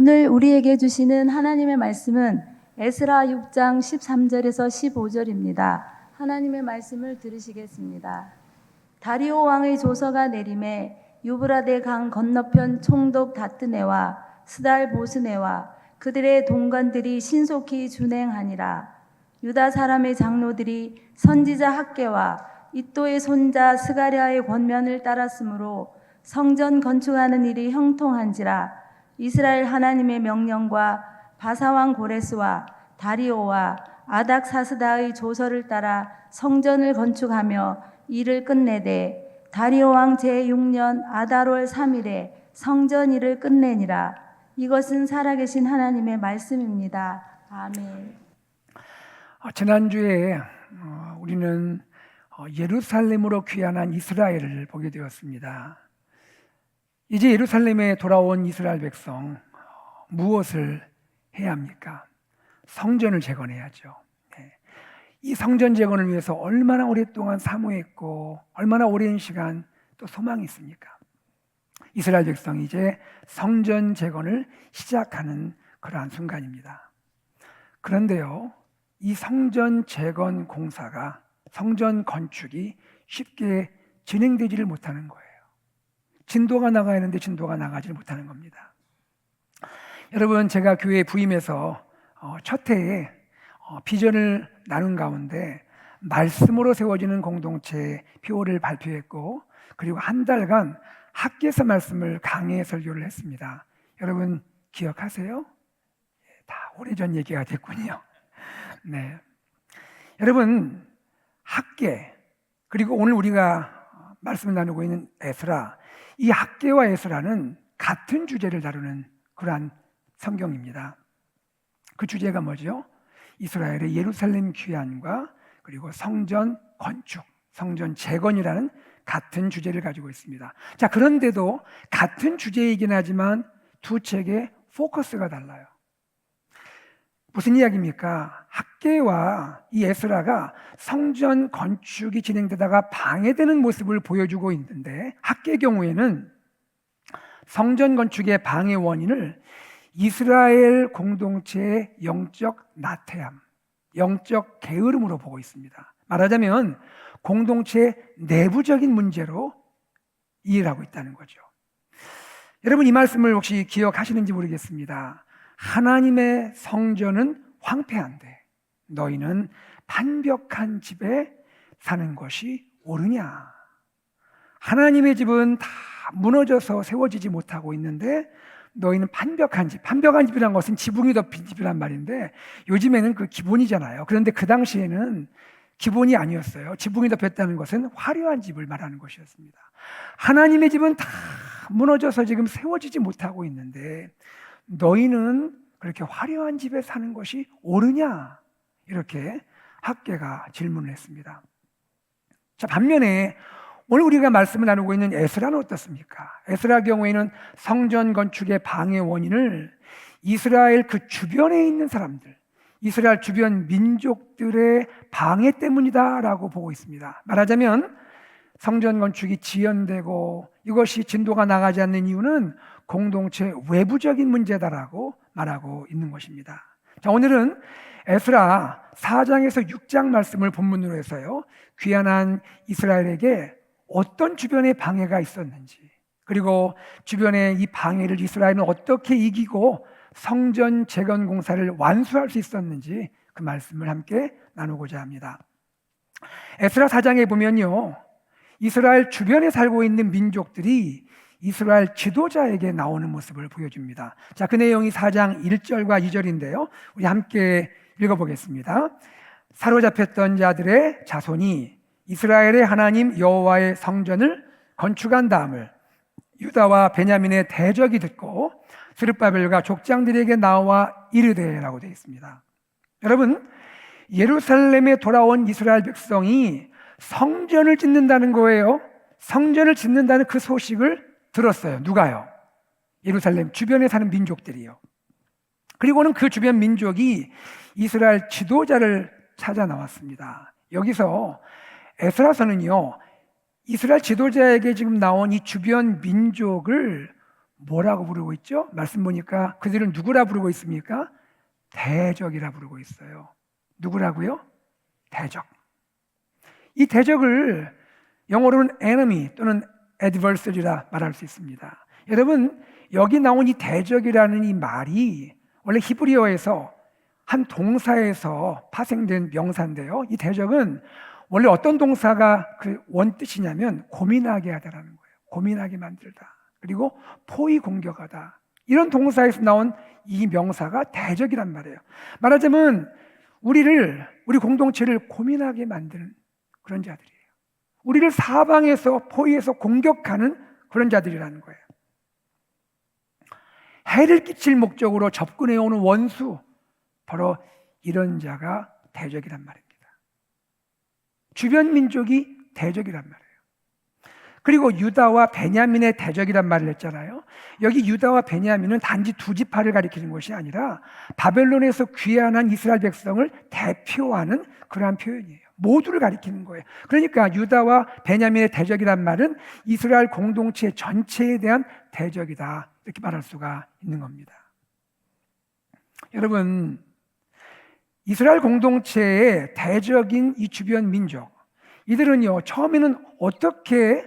오늘 우리에게 주시는 하나님의 말씀은 에스라 6장 13절에서 15절입니다. 하나님의 말씀을 들으시겠습니다. 다리오 왕의 조서가 내림에 유브라데 강 건너편 총독 다뜨네와 스달 보스네와 그들의 동관들이 신속히 준행하니라. 유다 사람의 장로들이 선지자 학개와 이또의 손자 스가랴의 권면을 따랐으므로 성전 건축하는 일이 형통한지라. 이스라엘 하나님의 명령과 바사왕 고레스와 다리오와 아닥사스다의 조서를 따라 성전을 건축하며 일을 끝내되 다리오 왕 제6년 아달월 3일에 성전 일을 끝내니라. 이것은 살아계신 하나님의 말씀입니다. 아멘. 지난주에 우리는 예루살렘으로 귀환한 이스라엘을 보게 되었습니다. 이제 예루살렘에 돌아온 이스라엘 백성, 무엇을 해야 합니까? 성전을 재건해야죠. 이 성전 재건을 위해서 얼마나 오랫동안 사모했고 얼마나 오랜 시간 또 소망이 있습니까? 이스라엘 백성이 이제 성전 재건을 시작하는 그러한 순간입니다. 그런데요, 이 성전 재건 공사가, 성전 건축이 쉽게 진행되지를 못하는 거예요. 진도가 나가야 하는데 진도가 나가지 못하는 겁니다. 여러분, 제가 교회에 부임해서 첫 해에 비전을 나눈 가운데 말씀으로 세워지는 공동체 표어를 발표했고, 그리고 한 달간 학교에서 말씀을 강해 설교를 했습니다. 여러분 기억하세요? 다 오래전 얘기가 됐군요. 네, 여러분, 학계 그리고 오늘 우리가 말씀을 나누고 있는 에스라, 이 학계와 에스라는 같은 주제를 다루는 그러한 성경입니다. 그 주제가 뭐죠? 이스라엘의 예루살렘 귀환과 그리고 성전 건축, 성전 재건이라는 같은 주제를 가지고 있습니다. 자, 그런데도 같은 주제이긴 하지만 두 책의 포커스가 달라요. 무슨 이야기입니까? 학개와 이 에스라가 성전 건축이 진행되다가 방해되는 모습을 보여주고 있는데, 학개의 경우에는 성전 건축의 방해 원인을 이스라엘 공동체의 영적 나태함, 영적 게으름으로 보고 있습니다. 말하자면 공동체의 내부적인 문제로 이해를 하고 있다는 거죠. 여러분, 이 말씀을 혹시 기억하시는지 모르겠습니다. 하나님의 성전은 황폐한데 너희는 판벽한 집에 사는 것이 옳으냐? 하나님의 집은 다 무너져서 세워지지 못하고 있는데 너희는 판벽한 집, 판벽한 집이란 것은 지붕이 덮인 집이란 말인데 요즘에는 그 기본이잖아요. 그런데 그 당시에는 기본이 아니었어요. 지붕이 덮였다는 것은 화려한 집을 말하는 것이었습니다. 하나님의 집은 다 무너져서 지금 세워지지 못하고 있는데 너희는 그렇게 화려한 집에 사는 것이 옳으냐? 이렇게 학개가 질문을 했습니다. 자, 반면에 오늘 우리가 말씀을 나누고 있는 에스라는 어떻습니까? 에스라 경우에는 성전 건축의 방해 원인을 이스라엘 그 주변에 있는 사람들, 이스라엘 주변 민족들의 방해 때문이다라고 보고 있습니다. 말하자면 성전 건축이 지연되고 이것이 진도가 나가지 않는 이유는 공동체 외부적인 문제다라고 말하고 있는 것입니다. 자, 오늘은 에스라 4장에서 6장 말씀을 본문으로 해서요, 귀환한 이스라엘에게 어떤 주변의 방해가 있었는지, 그리고 주변의 이 방해를 이스라엘은 어떻게 이기고 성전 재건 공사를 완수할 수 있었는지 그 말씀을 함께 나누고자 합니다. 에스라 4장에 보면요, 이스라엘 주변에 살고 있는 민족들이 이스라엘 지도자에게 나오는 모습을 보여줍니다. 자, 그 내용이 4장 1절과 2절인데요 우리 함께 읽어보겠습니다. 사로잡혔던 자들의 자손이 이스라엘의 하나님 여호와의 성전을 건축한 다음을 유다와 베냐민의 대적이 듣고 스룹바벨과 족장들에게 나와 이르되라고 되어 있습니다. 여러분, 예루살렘에 돌아온 이스라엘 백성이 성전을 짓는다는 거예요. 성전을 짓는다는 그 소식을 들었어요. 누가요? 예루살렘 주변에 사는 민족들이요. 그리고는 그 주변 민족이 이스라엘 지도자를 찾아 나왔습니다. 여기서 에스라서는요, 이스라엘 지도자에게 지금 나온 이 주변 민족을 뭐라고 부르고 있죠? 말씀 보니까 그들은 누구라 부르고 있습니까? 대적이라 부르고 있어요. 누구라고요? 대적. 이 대적을 영어로는 enemy 또는 adversary라 말할 수 있습니다. 여러분, 여기 나온 이 대적이라는 이 말이 원래 히브리어에서 한 동사에서 파생된 명사인데요. 이 대적은 원래 어떤 동사가 그 원뜻이냐면 고민하게 하다라는 거예요. 고민하게 만들다. 그리고 포위 공격하다. 이런 동사에서 나온 이 명사가 대적이란 말이에요. 말하자면 우리 공동체를 고민하게 만드는 그런 자들이에요. 우리를 사방에서 포위해서 공격하는 그런 자들이라는 거예요. 해를 끼칠 목적으로 접근해오는 원수, 바로 이런 자가 대적이란 말입니다. 주변 민족이 대적이란 말이에요. 그리고 유다와 베냐민의 대적이란 말을 했잖아요. 여기 유다와 베냐민은 단지 두 지파를 가리키는 것이 아니라 바벨론에서 귀환한 이스라엘 백성을 대표하는 그러한 표현이에요. 모두를 가리키는 거예요. 그러니까 유다와 베냐민의 대적이란 말은 이스라엘 공동체 전체에 대한 대적이다, 이렇게 말할 수가 있는 겁니다. 여러분, 이스라엘 공동체의 대적인 이 주변 민족, 이들은요, 처음에는 어떻게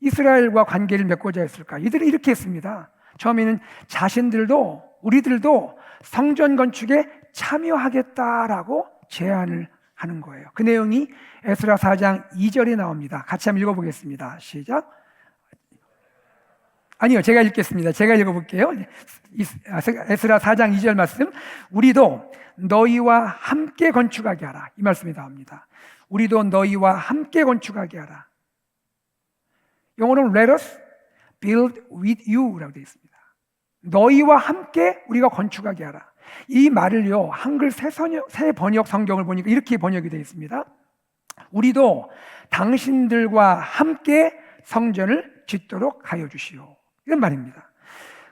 이스라엘과 관계를 맺고자 했을까? 이들은 이렇게 했습니다. 처음에는 자신들도, 우리들도 성전 건축에 참여하겠다라고 제안을 하는 거예요. 그 내용이 에스라 4장 2절에 나옵니다. 같이 한번 읽어보겠습니다. 시작. 아니요, 제가 읽겠습니다. 제가 읽어볼게요. 에스라 4장 2절 말씀. 우리도 너희와 함께 건축하게 하라. 이 말씀이 나옵니다. 우리도 너희와 함께 건축하게 하라. 영어로는 let us build with you 라고 되어 있습니다. 너희와 함께 우리가 건축하게 하라. 이 말을요, 한글 새 번역 성경을 보니까 이렇게 번역이 되어 있습니다. 우리도 당신들과 함께 성전을 짓도록 하여 주시오. 이런 말입니다.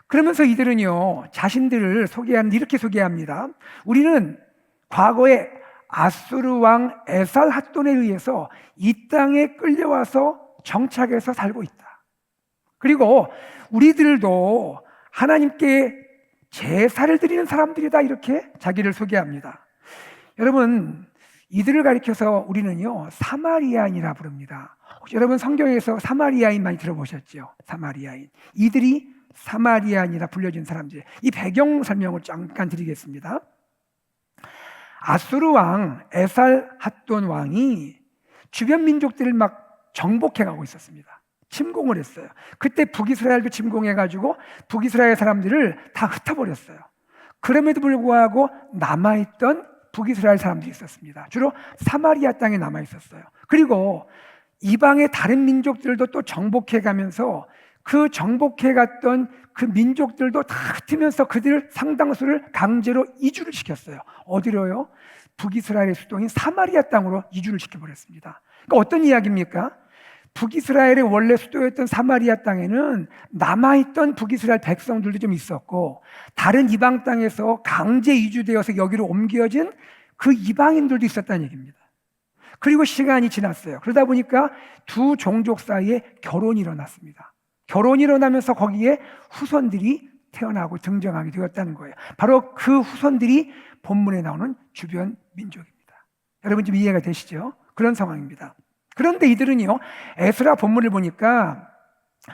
그러면서 이들은요, 자신들을 소개하는, 이렇게 소개합니다. 우리는 과거에 아수르 왕 에살핫돈에 의해서 이 땅에 끌려와서 정착해서 살고 있다. 그리고 우리들도 하나님께 제사를 드리는 사람들이다, 이렇게 자기를 소개합니다. 여러분, 이들을 가리켜서 우리는요, 사마리아인이라 부릅니다. 혹시 여러분 성경에서 사마리아인 많이 들어보셨죠? 사마리아인. 이들이 사마리아인이라 불려진 사람들. 이 배경 설명을 잠깐 드리겠습니다. 아수르 왕 에살핫돈 왕이 주변 민족들을 막 정복해가고 있었습니다. 침공을 했어요. 그때 북이스라엘도 침공해가지고 북이스라엘 사람들을 다 흩어버렸어요. 그럼에도 불구하고 남아있던 북이스라엘 사람들이 있었습니다. 주로 사마리아 땅에 남아있었어요. 그리고 이방의 다른 민족들도 또 정복해가면서 그 정복해갔던 그 민족들도 다 흩으면서 그들 상당수를 강제로 이주를 시켰어요. 어디로요? 북이스라엘의 수도인 사마리아 땅으로 이주를 시켜버렸습니다. 그러니까 어떤 이야기입니까? 북이스라엘의 원래 수도였던 사마리아 땅에는 남아있던 북이스라엘 백성들도 좀 있었고, 다른 이방 땅에서 강제 이주되어서 여기로 옮겨진 그 이방인들도 있었다는 얘기입니다. 그리고 시간이 지났어요. 그러다 보니까 두 종족 사이에 결혼이 일어났습니다. 결혼이 일어나면서 거기에 후손들이 태어나고 등장하게 되었다는 거예요. 바로 그 후손들이 본문에 나오는 주변 민족입니다. 여러분 좀 이해가 되시죠? 그런 상황입니다. 그런데 이들은요, 에스라 본문을 보니까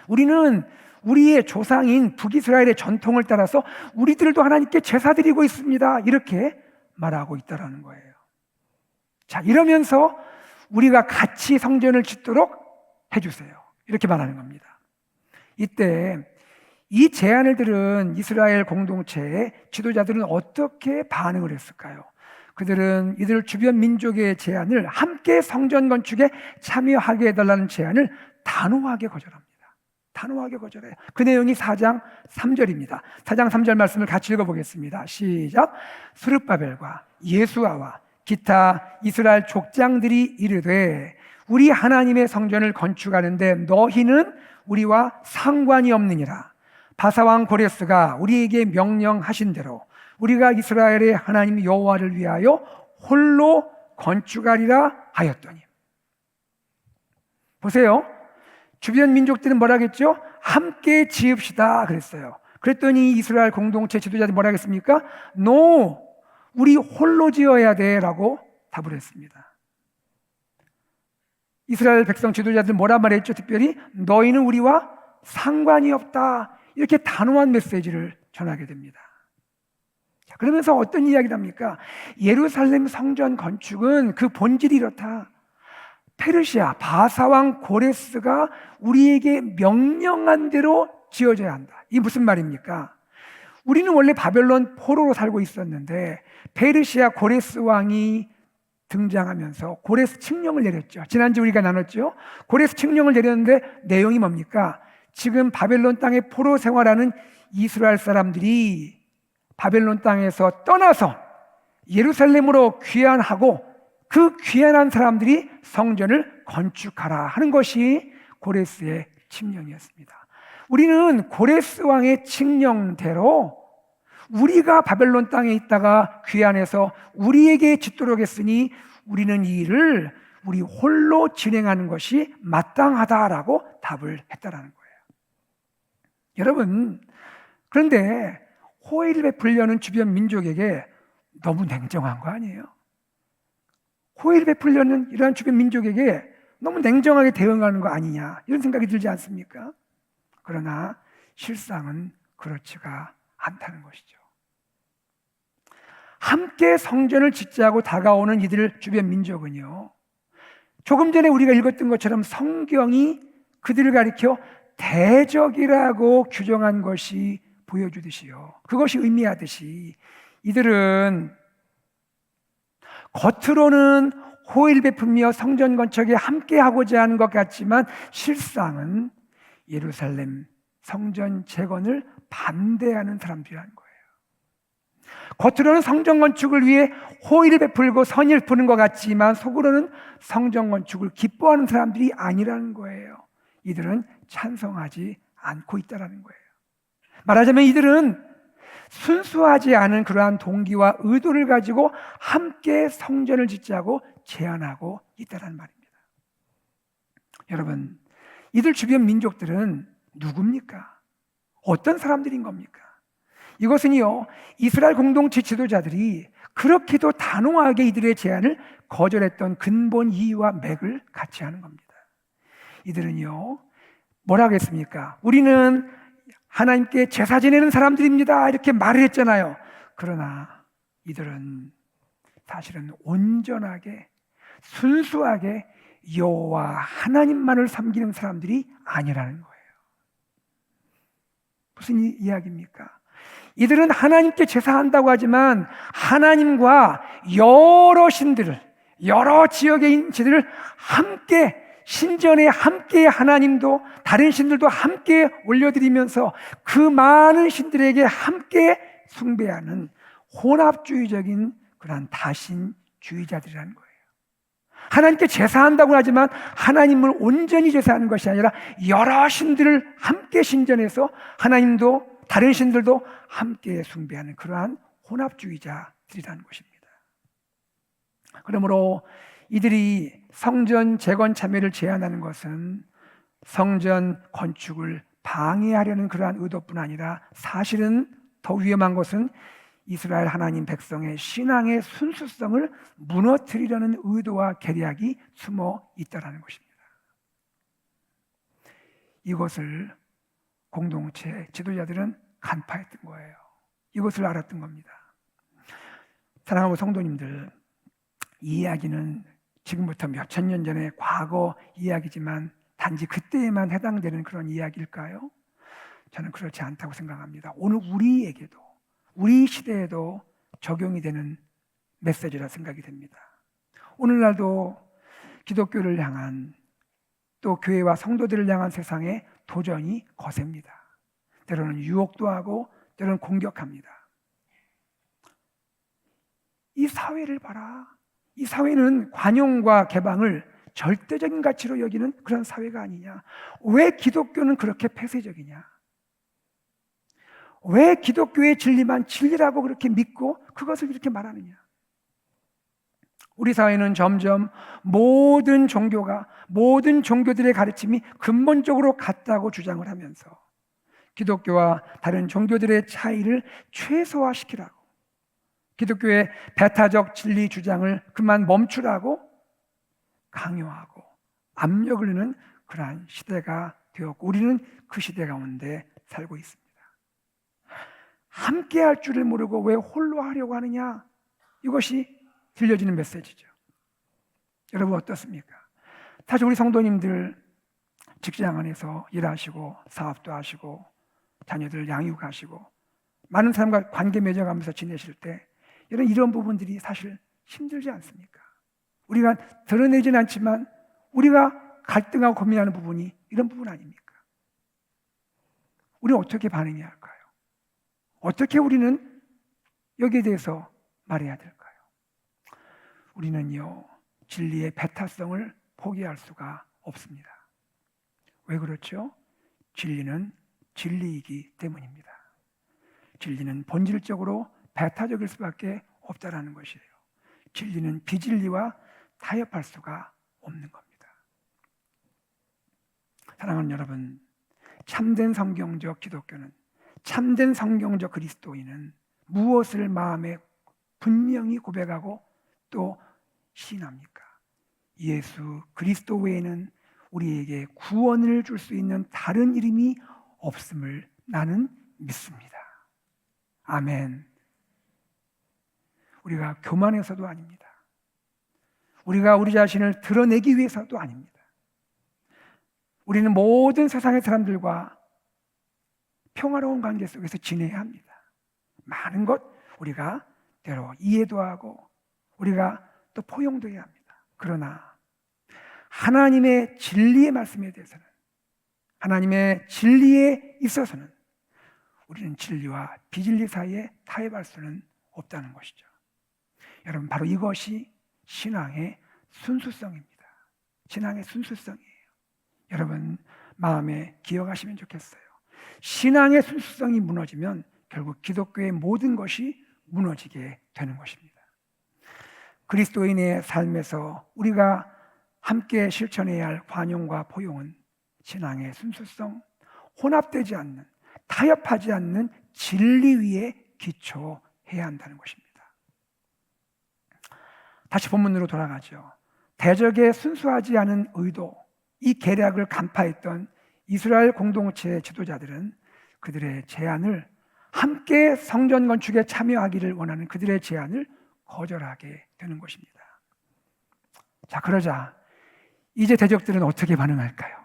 우리는 우리의 조상인 북이스라엘의 전통을 따라서 우리들도 하나님께 제사 드리고 있습니다, 이렇게 말하고 있다는 거예요. 자, 이러면서 우리가 같이 성전을 짓도록 해주세요, 이렇게 말하는 겁니다. 이때 이 제안을 들은 이스라엘 공동체의 지도자들은 어떻게 반응을 했을까요? 그들은 이들 주변 민족의 제안을, 함께 성전 건축에 참여하게 해달라는 제안을 단호하게 거절합니다. 단호하게 거절해요. 그 내용이 4장 3절입니다. 4장 3절 말씀을 같이 읽어보겠습니다. 시작. 스룹바벨과 예수아와 기타 이스라엘 족장들이 이르되 우리 하나님의 성전을 건축하는데 너희는 우리와 상관이 없느니라. 바사왕 고레스가 우리에게 명령하신 대로 우리가 이스라엘의 하나님 여호와를 위하여 홀로 건축하리라 하였더니. 보세요. 주변 민족들은 뭐라겠죠? 함께 지읍시다 그랬어요. 그랬더니 이스라엘 공동체 지도자들이 뭐라 했습니까? No, 우리 홀로 지어야 돼 라고 답을 했습니다. 이스라엘 백성 지도자들 뭐라 말했죠? 특별히 너희는 우리와 상관이 없다, 이렇게 단호한 메시지를 전하게 됩니다. 자, 그러면서 어떤 이야기를 합니까? 예루살렘 성전 건축은 그 본질이 이렇다. 페르시아 바사왕 고레스가 우리에게 명령한 대로 지어져야 한다. 이게 무슨 말입니까? 우리는 원래 바벨론 포로로 살고 있었는데 페르시아 고레스 왕이 등장하면서 고레스 칙령을 내렸죠. 지난주 우리가 나눴죠. 고레스 칙령을 내렸는데 내용이 뭡니까? 지금 바벨론 땅에 포로 생활하는 이스라엘 사람들이 바벨론 땅에서 떠나서 예루살렘으로 귀환하고 그 귀환한 사람들이 성전을 건축하라 하는 것이 고레스의 칙령이었습니다. 우리는 고레스 왕의 칙령대로 우리가 바벨론 땅에 있다가 귀환해서 우리에게 짓도록 했으니 우리는 이 일을 우리 홀로 진행하는 것이 마땅하다라고 답을 했다라는 거예요. 여러분, 그런데 호의를 베풀려는 주변 민족에게 너무 냉정한 거 아니에요? 호의를 베풀려는 이러한 주변 민족에게 너무 냉정하게 대응하는 거 아니냐, 이런 생각이 들지 않습니까? 그러나 실상은 그렇지가 않다는 것이죠. 함께 성전을 짓자고 다가오는 이들 주변 민족은요, 조금 전에 우리가 읽었던 것처럼 성경이 그들을 가리켜 대적이라고 규정한 것이 보여주듯이요, 그것이 의미하듯이 이들은 겉으로는 호의를 베풀며 성전 건축에 함께하고자 하는 것 같지만 실상은 예루살렘 성전 재건을 반대하는 사람들이라는 거예요. 겉으로는 성전 건축을 위해 호의를 베풀고 선의를 베푸는 것 같지만 속으로는 성전 건축을 기뻐하는 사람들이 아니라는 거예요. 이들은 찬성하지 않고 있다는 거예요. 말하자면 이들은 순수하지 않은 그러한 동기와 의도를 가지고 함께 성전을 짓자고 제안하고 있다는 말입니다. 여러분, 이들 주변 민족들은 누굽니까? 어떤 사람들인 겁니까? 이것은요, 이스라엘 공동체 지도자들이 그렇게도 단호하게 이들의 제안을 거절했던 근본 이유와 맥을 같이 하는 겁니다. 이들은요, 뭐라고 했습니까? 우리는 하나님께 제사 지내는 사람들입니다, 이렇게 말을 했잖아요. 그러나 이들은 사실은 온전하게 순수하게 여호와 하나님만을 섬기는 사람들이 아니라는 거예요. 무슨 이야기입니까? 이들은 하나님께 제사한다고 하지만 하나님과 여러 신들을, 여러 지역의 신들을 함께, 신전에 함께 하나님도 다른 신들도 함께 올려드리면서 그 많은 신들에게 함께 숭배하는 혼합주의적인 그런 다신주의자들이라는 거예요. 하나님께 제사한다고 하지만 하나님을 온전히 제사하는 것이 아니라 여러 신들을 함께 신전해서 하나님도 다른 신들도 함께 숭배하는 그러한 혼합주의자들이라는 것입니다. 그러므로 이들이 성전 재건 참여를 제안하는 것은 성전 건축을 방해하려는 그러한 의도뿐 아니라 사실은 더 위험한 것은 이스라엘 하나님 백성의 신앙의 순수성을 무너뜨리려는 의도와 계략이 숨어 있다는 것입니다. 이것을 공동체 지도자들은 간파했던 거예요. 이것을 알았던 겁니다. 사랑하는 성도님들, 이 이야기는 지금부터 몇천 년 전의 과거 이야기지만 단지 그때에만 해당되는 그런 이야기일까요? 저는 그렇지 않다고 생각합니다. 오늘 우리에게도, 우리 시대에도 적용이 되는 메시지라 생각이 됩니다. 오늘날도 기독교를 향한, 또 교회와 성도들을 향한 세상에 도전이 거셉니다. 때로는 유혹도 하고 때로는 공격합니다. 이 사회를 봐라. 이 사회는 관용과 개방을 절대적인 가치로 여기는 그런 사회가 아니냐. 왜 기독교는 그렇게 폐쇄적이냐? 왜 기독교의 진리만 진리라고 그렇게 믿고 그것을 이렇게 말하느냐? 우리 사회는 점점 모든 종교들의 가르침이 근본적으로 같다고 주장을 하면서 기독교와 다른 종교들의 차이를 최소화시키라고, 기독교의 배타적 진리 주장을 그만 멈추라고 강요하고 압력을 넣는 그러한 시대가 되었고, 우리는 그 시대 가운데 살고 있습니다. 함께 할 줄을 모르고 왜 홀로 하려고 하느냐, 이것이 들려지는 메시지죠. 여러분 어떻습니까? 사실 우리 성도님들 직장 안에서 일하시고 사업도 하시고 자녀들 양육하시고 많은 사람과 관계 맺어가면서 지내실 때 이런 부분들이 사실 힘들지 않습니까? 우리가 드러내지는 않지만 우리가 갈등하고 고민하는 부분이 이런 부분 아닙니까? 우리는 어떻게 반응해야 할까요? 어떻게 우리는 여기에 대해서 말해야 될까요? 우리는요, 진리의 배타성을 포기할 수가 없습니다. 왜 그렇죠? 진리는 진리이기 때문입니다. 진리는 본질적으로 배타적일 수밖에 없다라는 것이에요. 진리는 비진리와 타협할 수가 없는 겁니다. 사랑하는 여러분, 참된 성경적 기독교는, 참된 성경적 그리스도인은 무엇을 마음에 분명히 고백하고 또 신합니까? 예수 그리스도 외에는 우리에게 구원을 줄 수 있는 다른 이름이 없음을 나는 믿습니다. 아멘. 우리가 교만해서도 아닙니다. 우리가 우리 자신을 드러내기 위해서도 아닙니다. 우리는 모든 세상의 사람들과 평화로운 관계 속에서 지내야 합니다. 많은 것 우리가 때로 이해도 하고 우리가 또 포용도 해야 합니다. 그러나 하나님의 진리의 말씀에 대해서는, 하나님의 진리에 있어서는 우리는 진리와 비진리 사이에 타협할 수는 없다는 것이죠. 여러분, 바로 이것이 신앙의 순수성입니다. 신앙의 순수성이에요. 여러분 마음에 기억하시면 좋겠어요. 신앙의 순수성이 무너지면 결국 기독교의 모든 것이 무너지게 되는 것입니다. 그리스도인의 삶에서 우리가 함께 실천해야 할 관용과 포용은 신앙의 순수성, 혼합되지 않는, 타협하지 않는 진리 위에 기초해야 한다는 것입니다. 다시 본문으로 돌아가죠. 대적의 순수하지 않은 의도, 이 계략을 간파했던 이스라엘 공동체의 지도자들은 그들의 제안을, 함께 성전 건축에 참여하기를 원하는 그들의 제안을 거절하게 되는 것입니다. 자, 그러자 이제 대적들은 어떻게 반응할까요?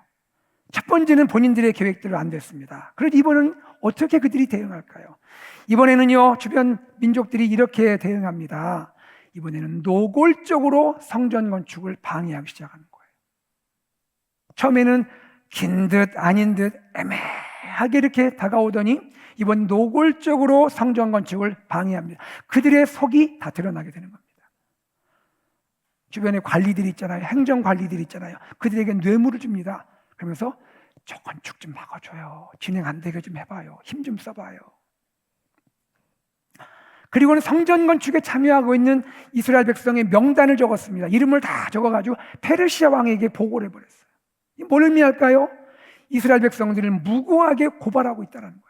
첫 번째는 본인들의 계획대로 안 됐습니다. 그런데 이번은 어떻게 그들이 대응할까요? 이번에는요, 주변 민족들이 이렇게 대응합니다. 이번에는 노골적으로 성전 건축을 방해하기 시작하는 거예요. 처음에는 긴 듯 아닌 듯 애매하게 이렇게 다가오더니 이번 노골적으로 성전 건축을 방해합니다. 그들의 속이 다 드러나게 되는 겁니다. 주변에 관리들이 있잖아요. 행정 관리들이 있잖아요. 그들에게 뇌물을 줍니다. 그러면서 저 건축 좀 막아줘요. 진행 안 되게 좀 해봐요. 힘 좀 써봐요. 그리고는 성전 건축에 참여하고 있는 이스라엘 백성의 명단을 적었습니다. 이름을 다 적어가지고 페르시아 왕에게 보고를 해버렸어요. 뭘 의미할까요? 이스라엘 백성들을 무고하게 고발하고 있다는 거예요.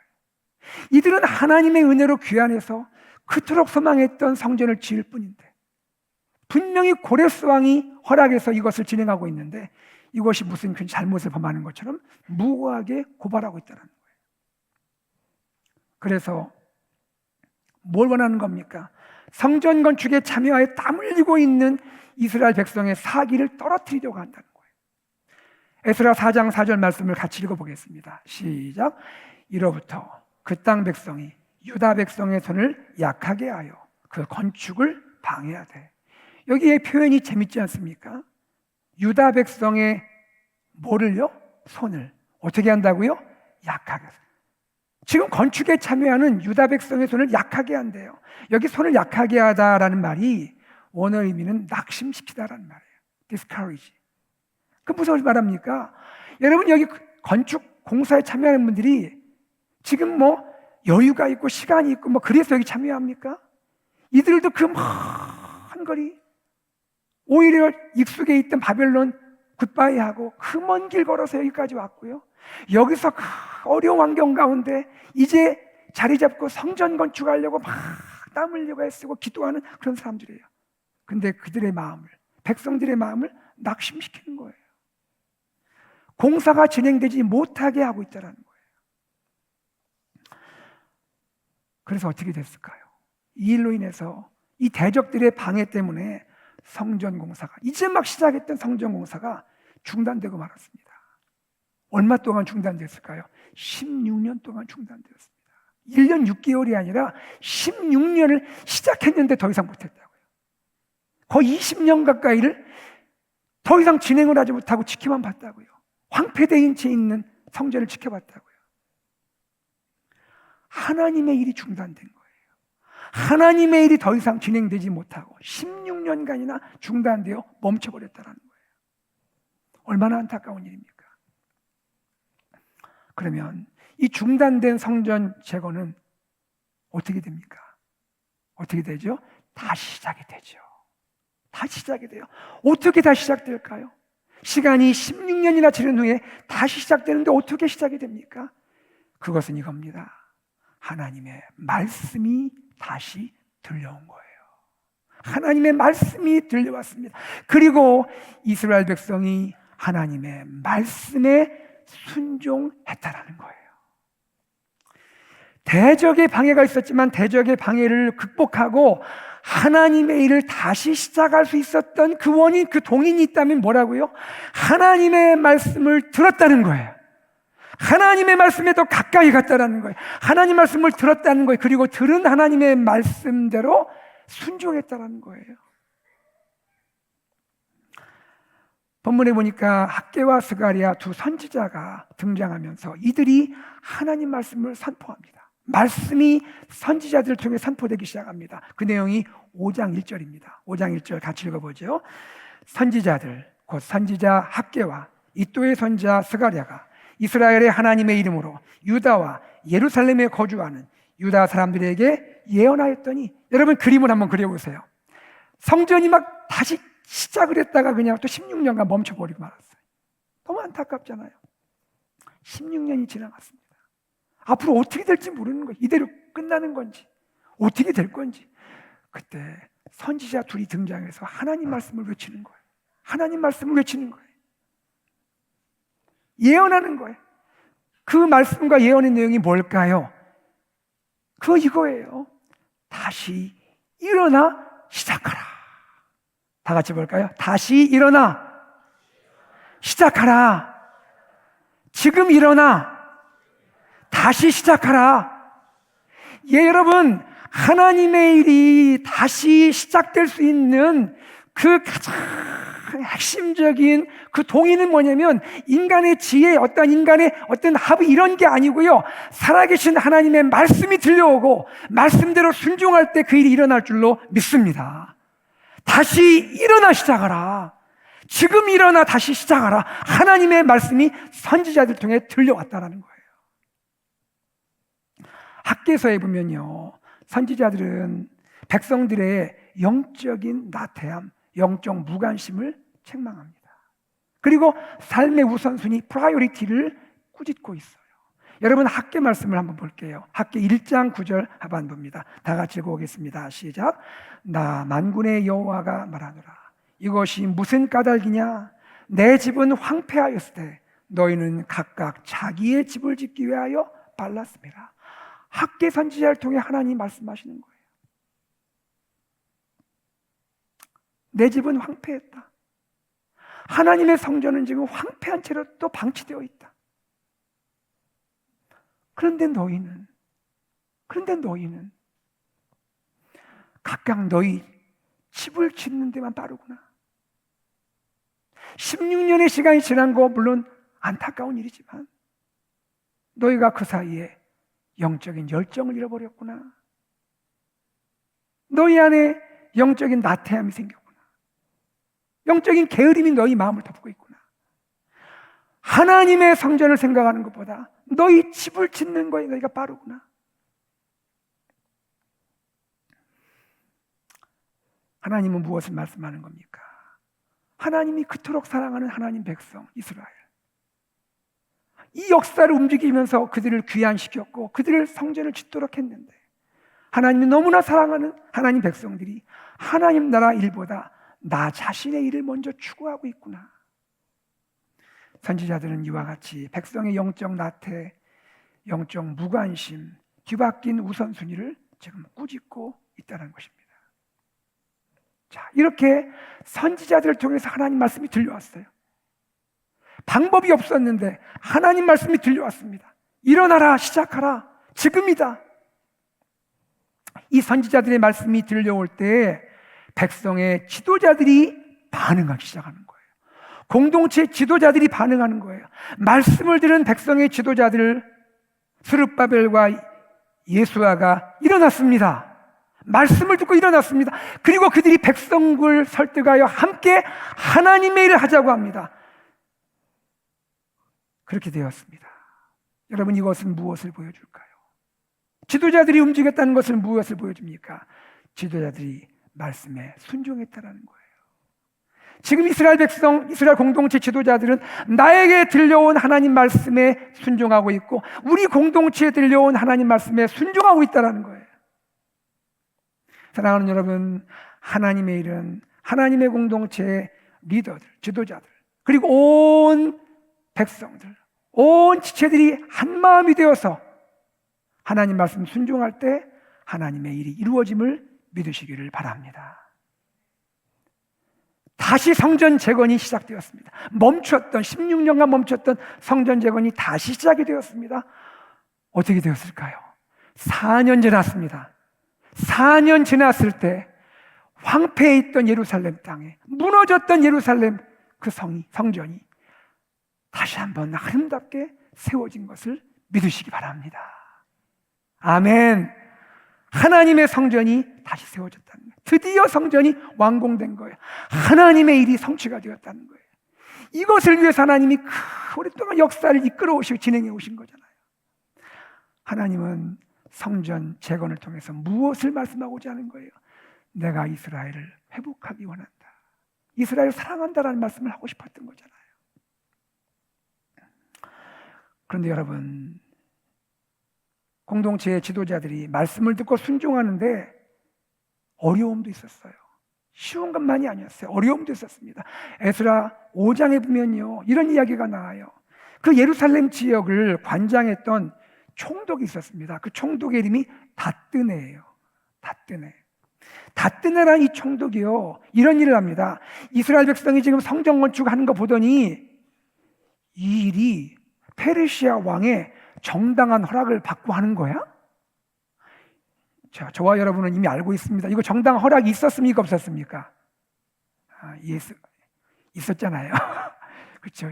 이들은 하나님의 은혜로 귀환해서 그토록 소망했던 성전을 지을 뿐인데, 분명히 고레스 왕이 허락해서 이것을 진행하고 있는데 이것이 무슨 그 잘못을 범하는 것처럼 무고하게 고발하고 있다는 거예요. 그래서 뭘 원하는 겁니까? 성전 건축에 참여하여 땀 흘리고 있는 이스라엘 백성의 사기를 떨어뜨리려고 한다는 거예요. 에스라 4장 4절 말씀을 같이 읽어보겠습니다. 시작. 이로부터 그 땅 백성이 유다 백성의 손을 약하게 하여 그 건축을 방해하되. 여기에 표현이 재밌지 않습니까? 유다 백성의 뭐를요? 손을 어떻게 한다고요? 약하게. 지금 건축에 참여하는 유다 백성의 손을 약하게 한대요. 여기 손을 약하게 하다라는 말이 원어 의미는 낙심시키다라는 말이에요. discourage. 그 무슨 말합니까? 여러분, 여기 건축 공사에 참여하는 분들이 지금 뭐 여유가 있고 시간이 있고 뭐 그래서 여기 참여합니까? 이들도 그 먼 거리 오히려 익숙해 있던 바벨론 굿바이하고 그 먼 길 걸어서 여기까지 왔고요. 여기서 그 어려운 환경 가운데 이제 자리 잡고 성전 건축하려고 막 땀 흘리고 애쓰고 기도하는 그런 사람들이에요. 근데 그들의 마음을, 백성들의 마음을 낙심시키는 거예요. 공사가 진행되지 못하게 하고 있다는 거예요. 그래서 어떻게 됐을까요? 이 일로 인해서 이 대적들의 방해 때문에 성전 공사가, 이제 막 시작했던 성전 공사가 중단되고 말았습니다. 얼마 동안 중단됐을까요? 16년 동안 중단되었습니다. 1년 6개월이 아니라 16년을 시작했는데 더 이상 못했다고요. 거의 20년 가까이를 더 이상 진행을 하지 못하고 지켜만 봤다고요. 황폐된 채 있는 성전을 지켜봤다고요. 하나님의 일이 중단된 거예요. 하나님의 일이 더 이상 진행되지 못하고 16년간이나 중단되어 멈춰버렸다는 거예요. 얼마나 안타까운 일입니까? 그러면 이 중단된 성전 재건은 어떻게 됩니까? 어떻게 되죠? 다시 시작이 되죠. 다시 시작이 돼요. 어떻게 다시 시작될까요? 시간이 16년이나 지난 후에 다시 시작되는데 어떻게 시작이 됩니까? 그것은 이겁니다. 하나님의 말씀이 다시 들려온 거예요. 하나님의 말씀이 들려왔습니다. 그리고 이스라엘 백성이 하나님의 말씀에 순종했다라는 거예요. 대적의 방해가 있었지만 대적의 방해를 극복하고 하나님의 일을 다시 시작할 수 있었던 그 원인, 그 동인이 있다면 뭐라고요? 하나님의 말씀을 들었다는 거예요. 하나님의 말씀에 더 가까이 갔다는 거예요. 하나님 말씀을 들었다는 거예요. 그리고 들은 하나님의 말씀대로 순종했다는 거예요. 본문에 보니까 학개와 스가랴 두 선지자가 등장하면서 이들이 하나님 말씀을 선포합니다. 말씀이 선지자들을 통해 선포되기 시작합니다. 그 내용이 5장 1절입니다. 5장 1절 같이 읽어보죠. 선지자들, 곧 선지자 학개와 이또의 선지자 스가랴가 이스라엘의 하나님의 이름으로 유다와 예루살렘에 거주하는 유다 사람들에게 예언하였더니, 여러분 그림을 한번 그려보세요. 성전이 막 다시 시작을 했다가 그냥 또 16년간 멈춰버리고 말았어요. 너무 안타깝잖아요. 16년이 지나갔습니다. 앞으로 어떻게 될지 모르는 거예요. 이대로 끝나는 건지 어떻게 될 건지. 그때 선지자 둘이 등장해서 하나님 말씀을 외치는 거예요. 하나님 말씀을 외치는 거예요. 예언하는 거예요. 그 말씀과 예언의 내용이 뭘까요? 그거 이거예요. 다시 일어나 시작하라. 다 같이 볼까요? 다시 일어나 시작하라. 지금 일어나 다시 시작하라. 예, 여러분, 하나님의 일이 다시 시작될 수 있는 그 가장 핵심적인 그 동의는 뭐냐면, 인간의 지혜, 인간의 어떤 합의 이런 게 아니고요, 살아계신 하나님의 말씀이 들려오고 말씀대로 순종할 때 그 일이 일어날 줄로 믿습니다. 다시 일어나 시작하라. 지금 일어나 다시 시작하라. 하나님의 말씀이 선지자들 통해 들려왔다라는 거예요. 학개서에 보면요, 선지자들은 백성들의 영적인 나태함, 영적 무관심을 책망합니다. 그리고 삶의 우선순위, 프라이어리티를 꾸짖고 있어요. 여러분, 학개 말씀을 한번 볼게요. 학개 1장 9절 하반부입니다. 다 같이 읽어보겠습니다. 시작. 나 만군의 여호와가 말하노라. 이것이 무슨 까닭이냐? 내 집은 황폐하였으되 너희는 각각 자기의 집을 짓기 위하여 발랐음이라. 학개 선지자를 통해 하나님 말씀하시는 거예요. 내 집은 황폐했다. 하나님의 성전은 지금 황폐한 채로 또 방치되어 있다. 그런데 너희는 각각 너희 집을 짓는 데만 빠르구나. 16년의 시간이 지난 거 물론 안타까운 일이지만 너희가 그 사이에 영적인 열정을 잃어버렸구나. 너희 안에 영적인 나태함이 생겼구나. 영적인 게으름이 너희 마음을 덮고 있구나. 하나님의 성전을 생각하는 것보다 너희 집을 짓는 거에 너희가 빠르구나. 하나님은 무엇을 말씀하는 겁니까? 하나님이 그토록 사랑하는 하나님 백성 이스라엘, 이 역사를 움직이면서 그들을 귀환시켰고 그들을 성전을 짓도록 했는데, 하나님이 너무나 사랑하는 하나님 백성들이 하나님 나라 일보다 나 자신의 일을 먼저 추구하고 있구나. 선지자들은 이와 같이 백성의 영적 나태, 영적 무관심, 뒤바뀐 우선순위를 지금 꾸짖고 있다는 것입니다. 자, 이렇게 선지자들을 통해서 하나님 말씀이 들려왔어요. 방법이 없었는데 하나님 말씀이 들려왔습니다. 일어나라, 시작하라, 지금이다. 이 선지자들의 말씀이 들려올 때 백성의 지도자들이 반응하기 시작하는 거예요. 공동체 지도자들이 반응하는 거예요. 말씀을 들은 백성의 지도자들 스룹바벨과 예수아가 일어났습니다. 말씀을 듣고 일어났습니다. 그리고 그들이 백성을 설득하여 함께 하나님의 일을 하자고 합니다. 그렇게 되었습니다. 여러분, 이것은 무엇을 보여줄까요? 지도자들이 움직였다는 것은 무엇을 보여줍니까? 지도자들이 말씀에 순종했다는 거예요. 지금 이스라엘 백성, 이스라엘 공동체 지도자들은 나에게 들려온 하나님 말씀에 순종하고 있고 우리 공동체에 들려온 하나님 말씀에 순종하고 있다는 거예요. 사랑하는 여러분, 하나님의 일은 하나님의 공동체의 리더들, 지도자들, 그리고 온 백성들, 온 지체들이 한 마음이 되어서 하나님 말씀 순종할 때 하나님의 일이 이루어짐을 믿으시기를 바랍니다. 다시 성전 재건이 시작되었습니다. 멈췄던 16년간 멈췄던 성전 재건이 다시 시작이 되었습니다. 어떻게 되었을까요? 4년 지났습니다. 4년 지났을 때 황폐해 있던 예루살렘 땅에, 무너졌던 예루살렘 그 성전이 다시 한번 아름답게 세워진 것을 믿으시기 바랍니다. 아멘. 하나님의 성전이 다시 세워졌다는 거예요. 드디어 성전이 완공된 거예요. 하나님의 일이 성취가 되었다는 거예요. 이것을 위해서 하나님이 오랫동안 역사를 이끌어 오시고 진행해 오신 거잖아요. 하나님은 성전 재건을 통해서 무엇을 말씀하고자 하는 거예요? 내가 이스라엘을 회복하기 원한다. 이스라엘을 사랑한다라는 말씀을 하고 싶었던 거잖아요. 그런데 여러분, 공동체의 지도자들이 말씀을 듣고 순종하는데 어려움도 있었어요. 쉬운 것만이 아니었어요. 어려움도 있었습니다. 에스라 5장에 보면요, 이런 이야기가 나와요. 그 예루살렘 지역을 관장했던 총독이 있었습니다. 그 총독의 이름이 다뜨네예요. 다뜨네. 다뜨네라는 이 총독이요, 이런 일을 합니다. 이스라엘 백성이 지금 성전 건축하는 거 보더니 이 일이 페르시아 왕의 정당한 허락을 받고 하는 거야? 자, 저와 여러분은 이미 알고 있습니다. 이거 정당한 허락이 있었습니까? 없었습니까? 있었잖아요. 그렇죠?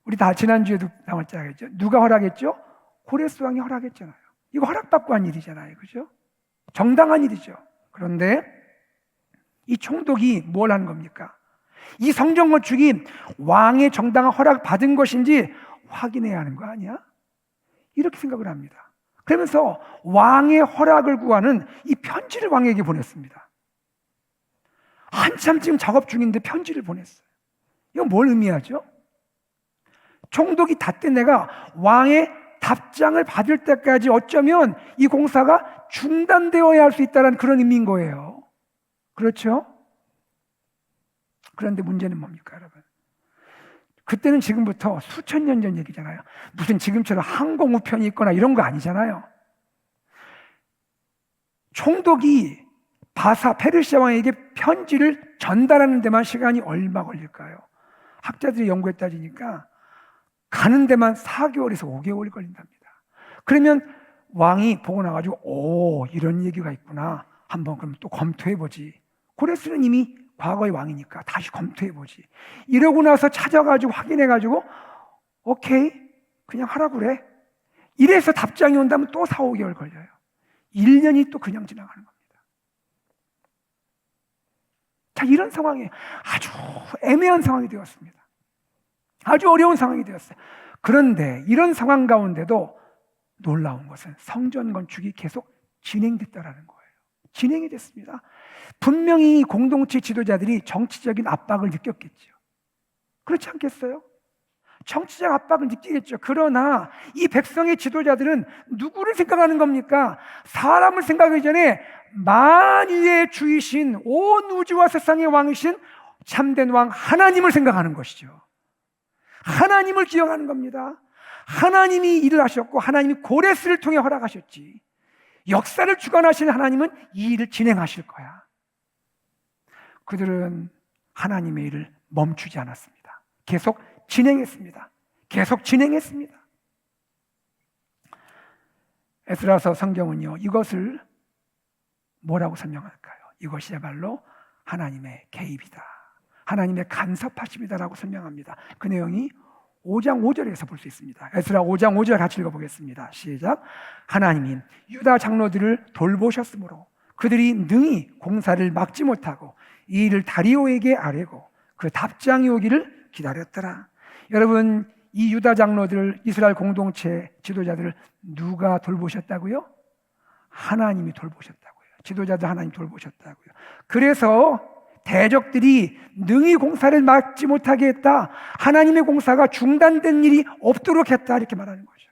우리 다 지난주에도 나왔잖아요. 누가 허락했죠? 고레스 왕이 허락했잖아요. 이거 허락받고 한 일이잖아요. 그죠? 정당한 일이죠. 그런데 이 총독이 뭘 한 겁니까? 이 성전 건축이 왕의 정당한 허락 받은 것인지 확인해야 하는 거 아니야? 이렇게 생각을 합니다. 그러면서 왕의 허락을 구하는 이 편지를 왕에게 보냈습니다. 한참 지금 작업 중인데 편지를 보냈어요. 이건 뭘 의미하죠? 총독이 다뜨네가 왕의 답장을 받을 때까지 어쩌면 이 공사가 중단되어야 할 수 있다는 그런 의미인 거예요. 그렇죠? 그런데 문제는 뭡니까, 여러분? 그때는 지금부터 수천 년 전 얘기잖아요. 무슨 지금처럼 항공 우편이 있거나 이런 거 아니잖아요. 총독이 바사 페르시아 왕에게 편지를 전달하는 데만 시간이 얼마 걸릴까요? 학자들이 연구에 따지니까 가는 데만 4개월에서 5개월 걸린답니다. 그러면 왕이 보고 나가지고 오, 이런 얘기가 있구나, 한번 그럼 또 검토해보지. 고레스는 이미 과거의 왕이니까 다시 검토해보지. 이러고 나서 찾아가지고 확인해가지고 오케이, 그냥 하라고 그래. 이래서 답장이 온다면 또 4, 5개월 걸려요. 1년이 또 그냥 지나가는 겁니다. 자, 이런 상황에 아주 애매한 상황이 되었습니다. 아주 어려운 상황이 되었어요. 그런데 이런 상황 가운데도 놀라운 것은 성전 건축이 계속 진행됐다라는 거예요. 진행이 됐습니다. 분명히 공동체 지도자들이 정치적인 압박을 느꼈겠죠. 그렇지 않겠어요? 정치적 압박을 느끼겠죠. 그러나 이 백성의 지도자들은 누구를 생각하는 겁니까? 사람을 생각하기 전에 만유의 주이신 온 우주와 세상의 왕이신 참된 왕 하나님을 생각하는 것이죠. 하나님을 기억하는 겁니다. 하나님이 일을 하셨고 하나님이 고레스를 통해 허락하셨지. 역사를 주관하시는 하나님은 이 일을 진행하실 거야. 그들은 하나님의 일을 멈추지 않았습니다. 계속 진행했습니다. 계속 진행했습니다. 에스라서 성경은요, 이것을 뭐라고 설명할까요? 이것이야말로 하나님의 개입이다, 하나님의 간섭하심이다라고 설명합니다. 그 내용이 5장 5절에서 볼 수 있습니다. 에스라 5장 5절 같이 읽어보겠습니다. 시작. 하나님이 유다 장로들을 돌보셨으므로 그들이 능히 공사를 막지 못하고 이 일을 다리오에게 아뢰고 그 답장이 오기를 기다렸더라. 여러분, 이 유다 장로들, 이스라엘 공동체 지도자들을 누가 돌보셨다고요? 하나님이 돌보셨다고요. 지도자들 하나님 돌보셨다고요. 그래서 대적들이 능히 공사를 막지 못하게 했다, 하나님의 공사가 중단된 일이 없도록 했다, 이렇게 말하는 거죠.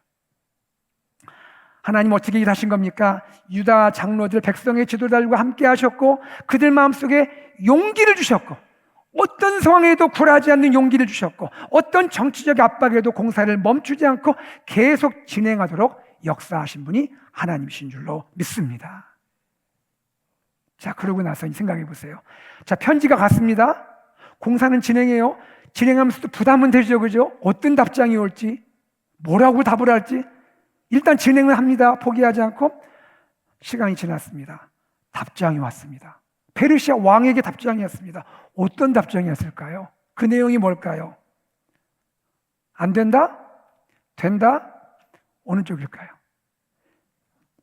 하나님 어떻게 일하신 겁니까? 유다 장로들, 백성의 지도자들과 함께 하셨고 그들 마음속에 용기를 주셨고 어떤 상황에도 굴하지 않는 용기를 주셨고 어떤 정치적 압박에도 공사를 멈추지 않고 계속 진행하도록 역사하신 분이 하나님이신 줄로 믿습니다. 자, 그러고 나서 생각해 보세요. 자, 편지가 갔습니다. 공사는 진행해요. 진행하면서도 부담은 되죠, 그죠? 어떤 답장이 올지, 뭐라고 답을 할지. 일단 진행을 합니다. 포기하지 않고. 시간이 지났습니다. 답장이 왔습니다. 페르시아 왕에게 답장이 왔습니다. 어떤 답장이었을까요? 그 내용이 뭘까요? 안 된다? 된다? 어느 쪽일까요?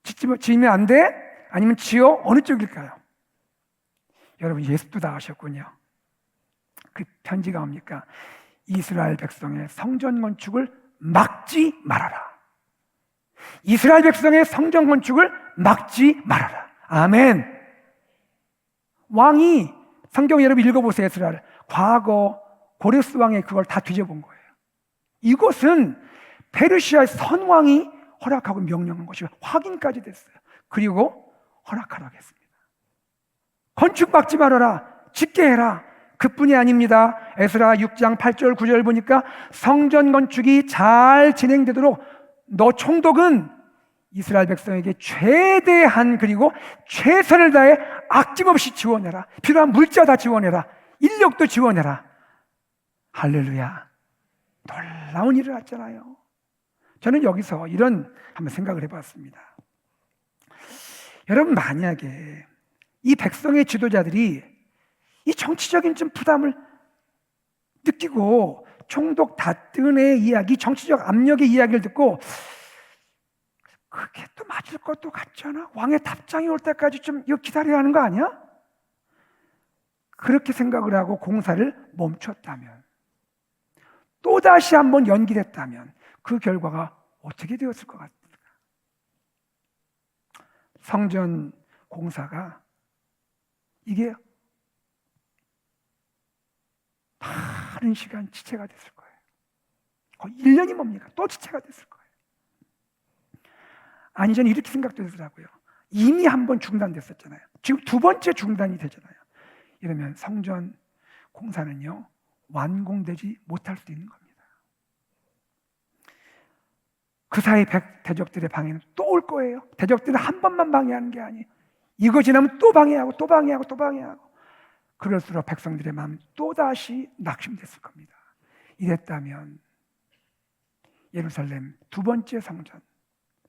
지으면 안 돼? 아니면 지어? 어느 쪽일까요? 여러분, 예수도 다 아셨군요. 그 편지가 뭡니까? 이스라엘 백성의 성전 건축을 막지 말아라. 이스라엘 백성의 성전 건축을 막지 말아라. 아멘. 왕이, 성경 여러분 읽어보세요. 에스라를. 과거 고레스 왕이 그걸 다 뒤져본 거예요. 이것은 페르시아의 선왕이 허락하고 명령한 것이 확인까지 됐어요. 그리고 허락하라고 했습니다. 건축 막지 말아라, 짓게 해라. 그뿐이 아닙니다. 에스라 6장 8절 9절 보니까 성전 건축이 잘 진행되도록 너 총독은 이스라엘 백성에게 최대한 그리고 최선을 다해 아낌없이 지원해라. 필요한 물자 다 지원해라. 인력도 지원해라. 할렐루야. 놀라운 일을 했잖아요. 저는 여기서 이런 한번 생각을 해봤습니다. 여러분, 만약에 이 백성의 지도자들이 이 정치적인 좀 부담을 느끼고 총독 다뜬의 이야기, 정치적 압력의 이야기를 듣고 그게 또 맞을 것도 같잖아, 왕의 답장이 올 때까지 좀 이거 기다려야 하는 거 아니야? 그렇게 생각을 하고 공사를 멈췄다면, 또다시 한번 연기됐다면 그 결과가 어떻게 되었을 것 같습니까? 성전 공사가 이게 많은 시간 지체가 됐을 거예요. 거의 1년이 뭡니까? 또 지체가 됐을 거예요. 아니, 저는 이렇게 생각도 되더라고요. 이미 한 번 중단됐었잖아요. 지금 두 번째 중단이 되잖아요. 이러면 성전 공사는요, 완공되지 못할 수도 있는 겁니다. 그 사이 대적들의 방해는 또 올 거예요. 대적들은 한 번만 방해하는 게 아니에요. 이거 지나면 또 방해하고 또 방해하고 또 방해하고. 그럴수록 백성들의 마음은 또다시 낙심됐을 겁니다. 이랬다면 예루살렘 두 번째 성전,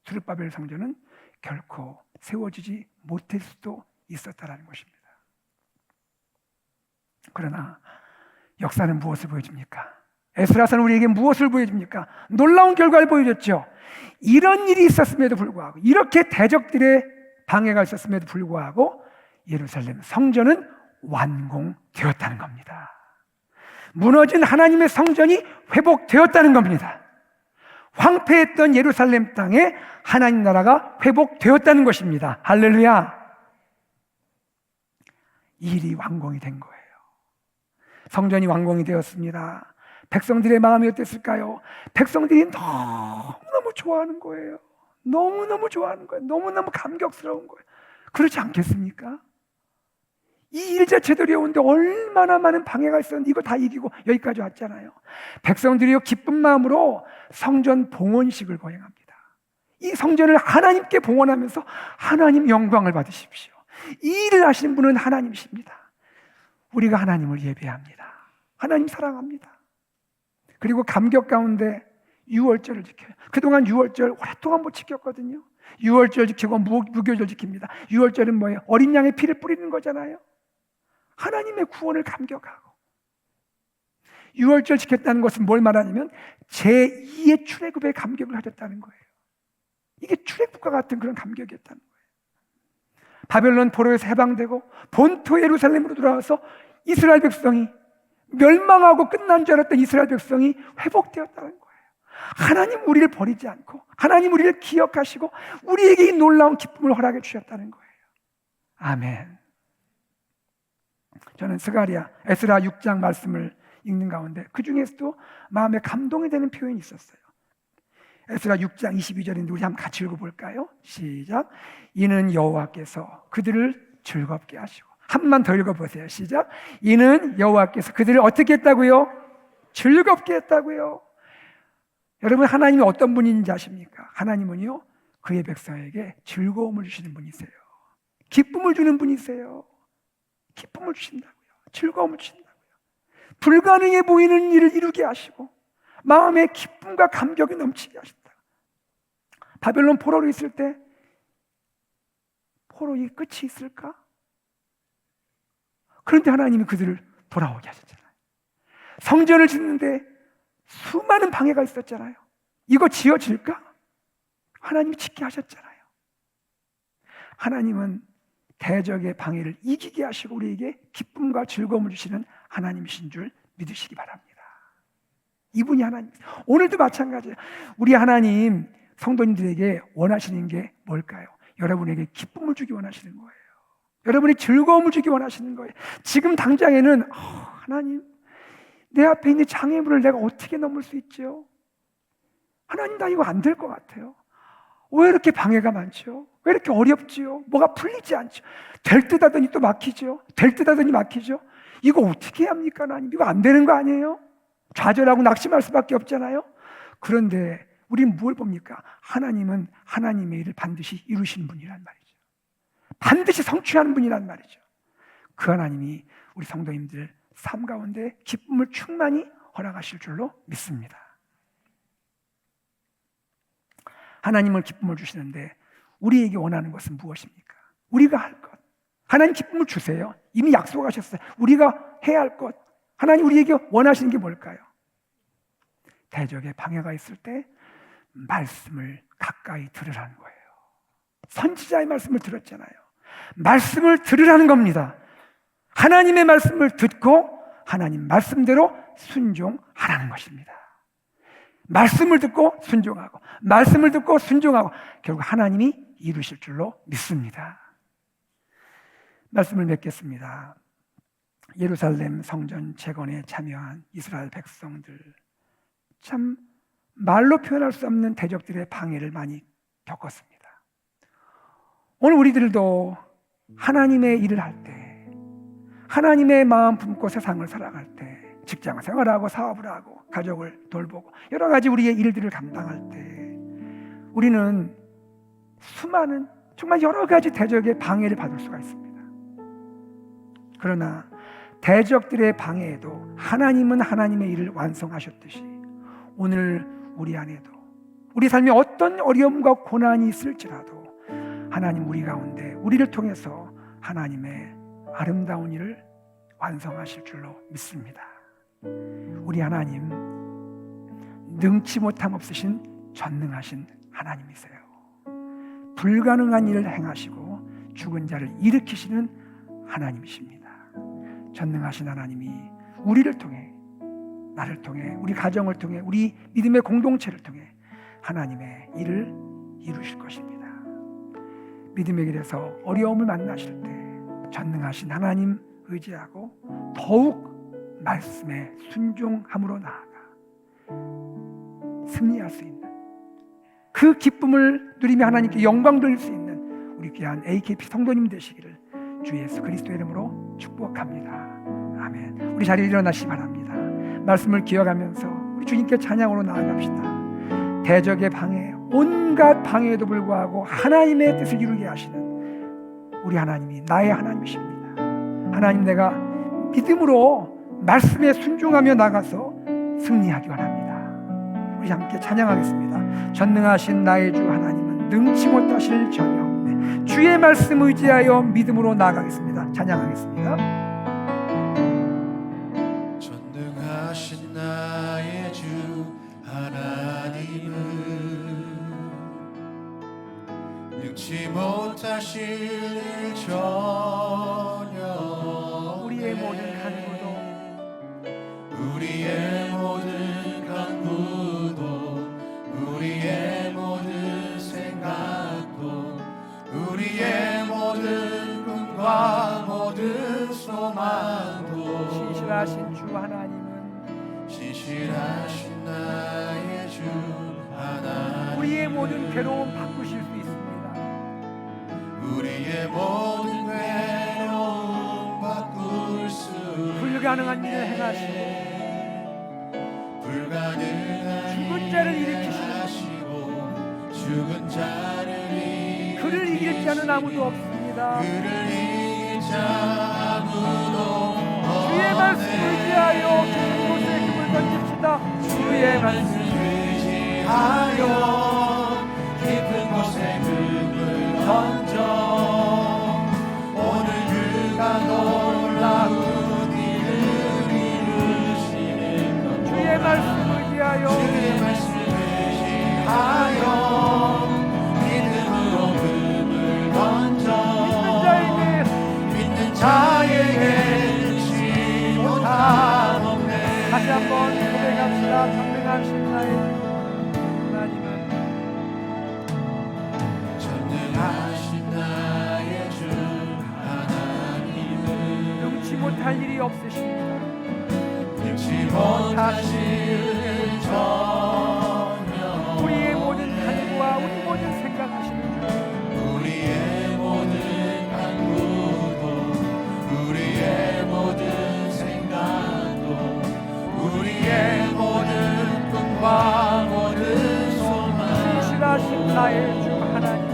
스룹바벨 성전은 결코 세워지지 못할 수도 있었다라는 것입니다. 그러나 역사는 무엇을 보여줍니까? 에스라서는 우리에게 무엇을 보여줍니까? 놀라운 결과를 보여줬죠. 이런 일이 있었음에도 불구하고, 이렇게 대적들의 방해가 있었음에도 불구하고 예루살렘 성전은 완공되었다는 겁니다. 무너진 하나님의 성전이 회복되었다는 겁니다. 황폐했던 예루살렘 땅에 하나님 나라가 회복되었다는 것입니다. 할렐루야. 이 일이 완공이 된 거예요. 성전이 완공이 되었습니다. 백성들의 마음이 어땠을까요? 백성들이 너무너무 좋아하는 거예요. 너무너무 좋아하는 거예요. 너무너무 감격스러운 거예요. 그렇지 않겠습니까? 이 일 자체도 어려운데 얼마나 많은 방해가 있었는데 이거 다 이기고 여기까지 왔잖아요. 백성들이요 기쁜 마음으로 성전 봉헌식을 거행합니다. 이 성전을 하나님께 봉헌하면서 하나님 영광을 받으십시오. 이 일을 하시는 분은 하나님이십니다. 우리가 하나님을 예배합니다. 하나님 사랑합니다. 그리고 감격 가운데 유월절을 지켜요. 그동안 유월절 오랫동안 못 지켰거든요. 유월절 지키고 무교절 지킵니다. 유월절은 뭐예요? 어린 양의 피를 뿌리는 거잖아요. 하나님의 구원을 감격하고, 유월절 지켰다는 것은 뭘 말하냐면 제2의 출애굽의 감격을 가졌다는 거예요. 이게 출애굽과 같은 그런 감격이었다는 거예요. 바벨론 포로에서 해방되고 본토 예루살렘으로 돌아와서 이스라엘 백성이 멸망하고 끝난 줄 알았던 이스라엘 백성이 회복되었다는 거예요. 하나님 우리를 버리지 않고 하나님 우리를 기억하시고 우리에게 이 놀라운 기쁨을 허락해 주셨다는 거예요. 아멘. 저는 에스라 6장 말씀을 읽는 가운데 그 중에서도 마음에 감동이 되는 표현이 있었어요. 에스라 6장 22절인데 우리 한번 같이 읽어볼까요? 시작. 이는 여호와께서 그들을 즐겁게 하시고, 한 번만 더 읽어보세요. 시작. 이는 여호와께서 그들을 어떻게 했다고요? 즐겁게 했다고요. 여러분, 하나님이 어떤 분인지 아십니까? 하나님은요 그의 백성에게 즐거움을 주시는 분이세요. 기쁨을 주는 분이세요. 기쁨을 주신다고요. 즐거움을 주신다고요. 불가능해 보이는 일을 이루게 하시고 마음에 기쁨과 감격이 넘치게 하신다. 바벨론 포로로 있을 때 포로의 끝이 있을까? 그런데 하나님이 그들을 돌아오게 하셨잖아요. 성전을 짓는데 수많은 방해가 있었잖아요. 이거 지어질까? 하나님이 짓게 하셨잖아요. 하나님은 대적의 방해를 이기게 하시고 우리에게 기쁨과 즐거움을 주시는 하나님이신 줄 믿으시기 바랍니다. 이분이 하나님. 오늘도 마찬가지예요. 우리 하나님 성도님들에게 원하시는 게 뭘까요? 여러분에게 기쁨을 주기 원하시는 거예요. 여러분이 즐거움을 주기 원하시는 거예요. 지금 당장에는 하나님, 내 앞에 있는 장애물을 내가 어떻게 넘을 수 있죠? 하나님, 나 이거 안 될 것 같아요. 왜 이렇게 방해가 많죠? 왜 이렇게 어렵지요? 뭐가 풀리지 않죠? 될 듯 하더니 또 막히죠? 될 듯 하더니 막히죠? 이거 어떻게 해야 합니까, 하나님? 이거 안 되는 거 아니에요? 좌절하고 낙심할 수밖에 없잖아요? 그런데 우리는 뭘 봅니까? 하나님은 하나님의 일을 반드시 이루시는 분이란 말이죠. 반드시 성취하는 분이란 말이죠. 그 하나님이 우리 성도님들 삶 가운데 기쁨을 충만히 허락하실 줄로 믿습니다. 하나님은 기쁨을 주시는데 우리에게 원하는 것은 무엇입니까? 우리가 할 것. 하나님 기쁨을 주세요. 이미 약속하셨어요. 우리가 해야 할 것. 하나님 우리에게 원하시는 게 뭘까요? 대적의 방해가 있을 때 말씀을 가까이 들으라는 거예요. 선지자의 말씀을 들었잖아요. 말씀을 들으라는 겁니다. 하나님의 말씀을 듣고 하나님 말씀대로 순종하라는 것입니다. 말씀을 듣고 순종하고, 말씀을 듣고 순종하고, 결국 하나님이 이루실 줄로 믿습니다. 말씀을 맺겠습니다. 예루살렘 성전 재건에 참여한 이스라엘 백성들, 참 말로 표현할 수 없는 대적들의 방해를 많이 겪었습니다. 오늘 우리들도 하나님의 일을 할 때, 하나님의 마음 품고 세상을 살아갈 때, 직장 생활하고 사업을 하고 가족을 돌보고 여러 가지 우리의 일들을 감당할 때 우리는 수많은 정말 여러 가지 대적의 방해를 받을 수가 있습니다. 그러나 대적들의 방해에도 하나님은 하나님의 일을 완성하셨듯이 오늘 우리 안에도 우리 삶에 어떤 어려움과 고난이 있을지라도 하나님 우리 가운데 우리를 통해서 하나님의 아름다운 일을 완성하실 줄로 믿습니다. 우리 하나님 능치 못함 없으신 전능하신 하나님이세요. 불가능한 일을 행하시고 죽은 자를 일으키시는 하나님이십니다. 전능하신 하나님이 우리를 통해, 나를 통해, 우리 가정을 통해, 우리 믿음의 공동체를 통해 하나님의 일을 이루실 것입니다. 믿음의 길에서 어려움을 만나실 때 전능하신 하나님 의지하고 더욱 말씀에 순종함으로 나아가 승리할 수 있는 그 기쁨을 누리며 하나님께 영광 돌릴 수 있는 우리 귀한 AKP 성도님 되시기를 주 예수 그리스도의 이름으로 축복합니다. 아멘. 우리 자리에 일어나시기 바랍니다. 말씀을 기억하면서 우리 주님께 찬양으로 나아갑시다. 대적의 방해, 온갖 방해에도 불구하고 하나님의 뜻을 이루게 하시는 우리 하나님이 나의 하나님이십니다. 하나님, 내가 믿음으로 말씀에 순종하며 나가서 승리하기 원합니다. 우리 함께 찬양하겠습니다. 전능하신 나의 주 하나님은 능치 못하실 전혀 없네. 주의 말씀 의지하여 믿음으로 나아가겠습니다. 찬양하겠습니다. 전능하신 나의 주 하나님은 능치 못하실 일 전혀 우리의 모든 간구도 우리의 모든 간구도 우리의 모든 생각도 우리의 모든 꿈과 모든 소망도 신실하신 주 하나님은 신실하신 나의 주 하나님 우리의 모든 괴로움 바꾸실 수 있습니다. 우리의 모든 괴로움 바꿀 수 불가능한 일을 행하시고 불가능한 죽은 자를 일으키시고 죽은 자를 일으키시고 그를 이길 자는 아무도 없습니다. 그를 이길 자 아무도 주의 말씀 의지하여 깊은 곳에 금을 던집시다. 주의 말씀 의지하여 깊은 곳에 금을 던져 오늘 그가 놀라운 일을 이루시는 것 주의 말씀 의지하여 주의 말씀 의지하여 믿음으로 금을 던져 믿는 자에게 능치 못함 없네. 다시 한번 고백합시다. 전능하신 나의 하나님은 전능하신 나의 주 하나님은 능치 못할 일이 없으십니다. 능치 못하실 일 전혀 우리의 모든 간구와 우리 모든 생각하시는 주 우리의 모든 간구도 우리의 모든 생각도 우리의 모든 꿈과 모든 소망 신실하신 나의 주 하나님은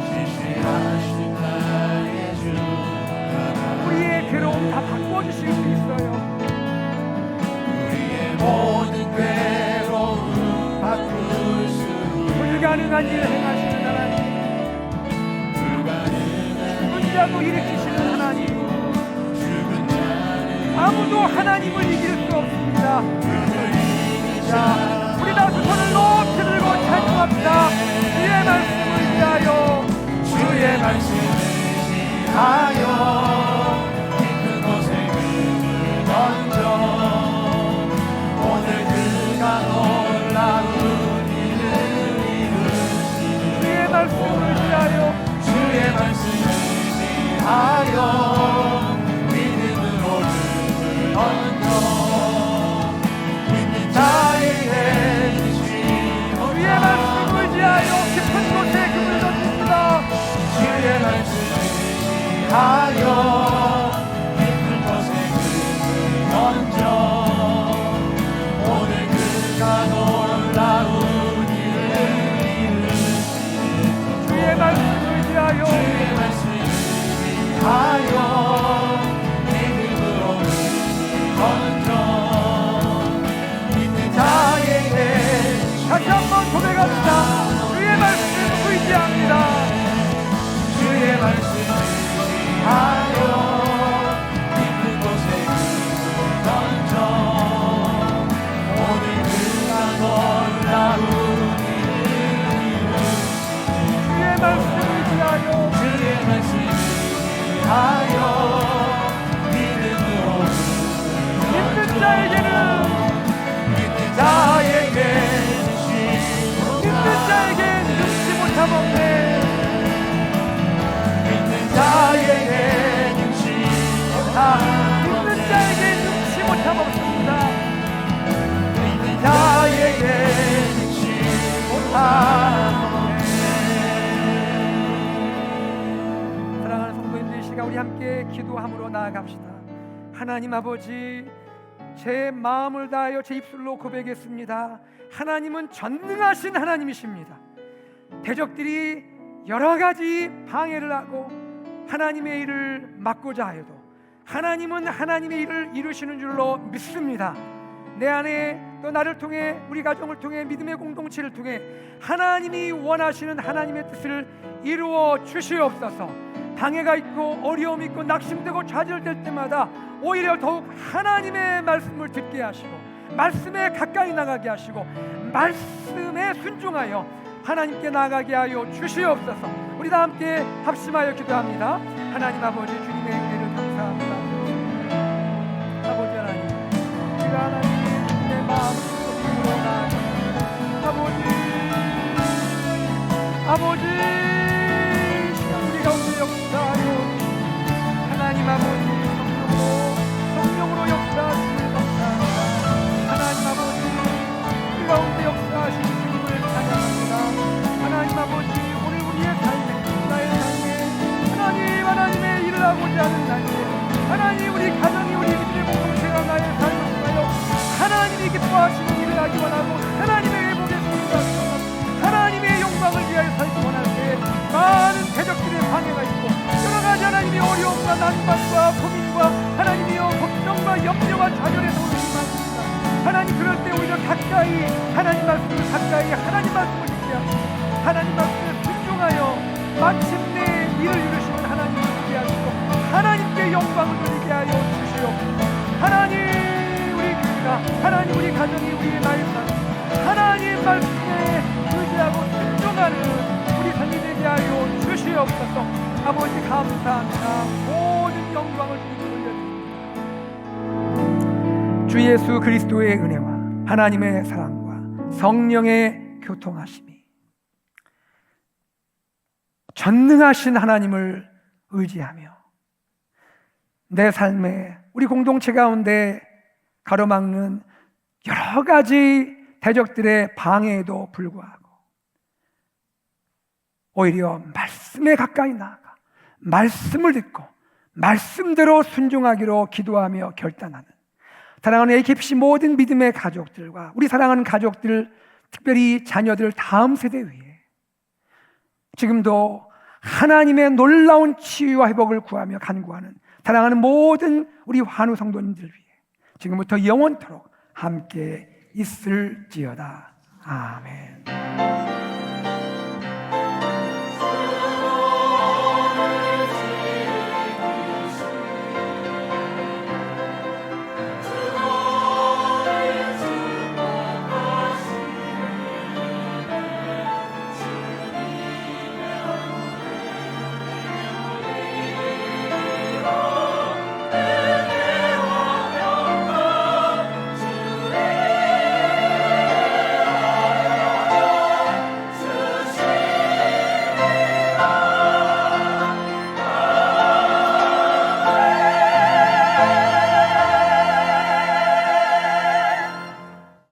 신실하신 나의 주 하나님 우리의 괴로움 다 바꿔주실 수 있어요. 우리의 모든 괴로움 바꿀 수 불가능한 일을 행하시는 하나님, 불가능한 죽은 자도 일으키시는 하나님, 죽은 자를 아무도 하나님을 이길 수 없습니다. 그를 이기자 우리 다 두 손을 높이 들고 찬양합시다. 주의 말씀을 위하여 주의 말씀을 의지하여 깊은 곳에 금을 던져 오늘 그가 놀라운 일을 이루시는 주의 말씀을 위하여 주의 말씀을 의지하여 믿음으로 금을 던져 믿는 자에게 능치 주의 말씀을 위하여 깊은 곳에 금을 던집니다. 주의 말씀을 의지하여 깊은 곳에 금을 던져 오늘 그가 놀라운 일을 이루시는 주의 말씀을 위하여 주의 말씀을 의지하여 믿음으로 금을 던져 믿는 자에게 다시 한번 고백합시다. 주의 말씀 의지합니다. 주의 말씀을 의지하여 깊은 곳에 금을 던져 오늘 그가 놀라운 일을 주의 말씀을 위하여 주의 말씀을 의지하여 믿음으로 금을 믿는 자에게는 믿는 자에게 믿는 자에게 능치 못함 없네. 믿는 자에게 능치 믿는 자에게 능치 못함 없습니다. 믿는 자에게 함께 기도함으로 나아갑시다. 하나님 아버지, 제 마음을 다하여 제 입술로 고백했습니다. 하나님은 전능하신 하나님이십니다. 대적들이 여러 가지 방해를 하고 하나님의 일을 막고자 하여도 하나님은 하나님의 일을 이루시는 줄로 믿습니다. 내 안에 또 나를 통해 우리 가정을 통해 믿음의 공동체를 통해 하나님이 원하시는 하나님의 뜻을 이루어 주시옵소서. 방해가 있고 어려움이 있고 낙심되고 좌절될 때마다 오히려 더욱 하나님의 말씀을 듣게 하시고 말씀에 가까이 나가게 하시고 말씀에 순종하여 하나님께 나가게 하여 주시옵소서. 우리 다 함께 합심하여 기도합니다. 하나님 아버지, 주님의 은혜를 감사합니다. 아버지 하나님, 우리가 하나님의 주님의 마음을 믿음으로 나아갑니다. 아버지 우리 가운데 역사하여 하나님 아버지 성령으로 역사하시길 감사합니다. 하나님 아버지, 우리 가운데 역사하시는 주님을 찬양합니다. 하나님 아버지, 오늘 우리의 삶에 나의 삶에 하나님의 일을 하고자 하는 날에 하나님, 우리 가정이 우리 믿음의 공동체가 나의 삶을 통하여 하나님이 기뻐하시는 일을 하기 원하고 하나님의 회복에 소유하고 하나님의 영광을 위하여 살기 원할 때 많은 대적들의 방해가 있고 여러 가지 하나님의 어려움과 난관과 고민과 하나님이여 걱정과 염려와 좌절에서 오는 많습니다. 하나님, 그럴 때 오히려 가까이 하나님 말씀을 가까이 하나님 말씀을 듣게 하시고 하나님 말씀에 순종하여 마침내 일을 이루시는 하나님을 듣게 하시고 하나님께 영광을 돌리게 하여 주시옵소서. 하나님, 우리 교회가 하나님, 우리 가정이 우리의 나의 삶 하나님 말씀에 의지하고 순종하는 우리 삶이 되게 하여 주시옵소서. 아버지 감사합니다. 모든 영광을 주님께 돌려드립니다. 주 예수 그리스도의 은혜와 하나님의 사랑과 성령의 교통하심이 전능하신 하나님을 의지하며 내 삶에 우리 공동체 가운데 가로막는 여러 가지 대적들의 방해에도 불구하고 오히려 말씀에 가까이 나아가 말씀을 듣고 말씀대로 순종하기로 기도하며 결단하는 사랑하는 AKPC 모든 믿음의 가족들과 우리 사랑하는 가족들, 특별히 자녀들 다음 세대 위에 지금도 하나님의 놀라운 치유와 회복을 구하며 간구하는 사랑하는 모든 우리 환우 성도님들 위해 지금부터 영원토록 함께 있을지어다. 아멘.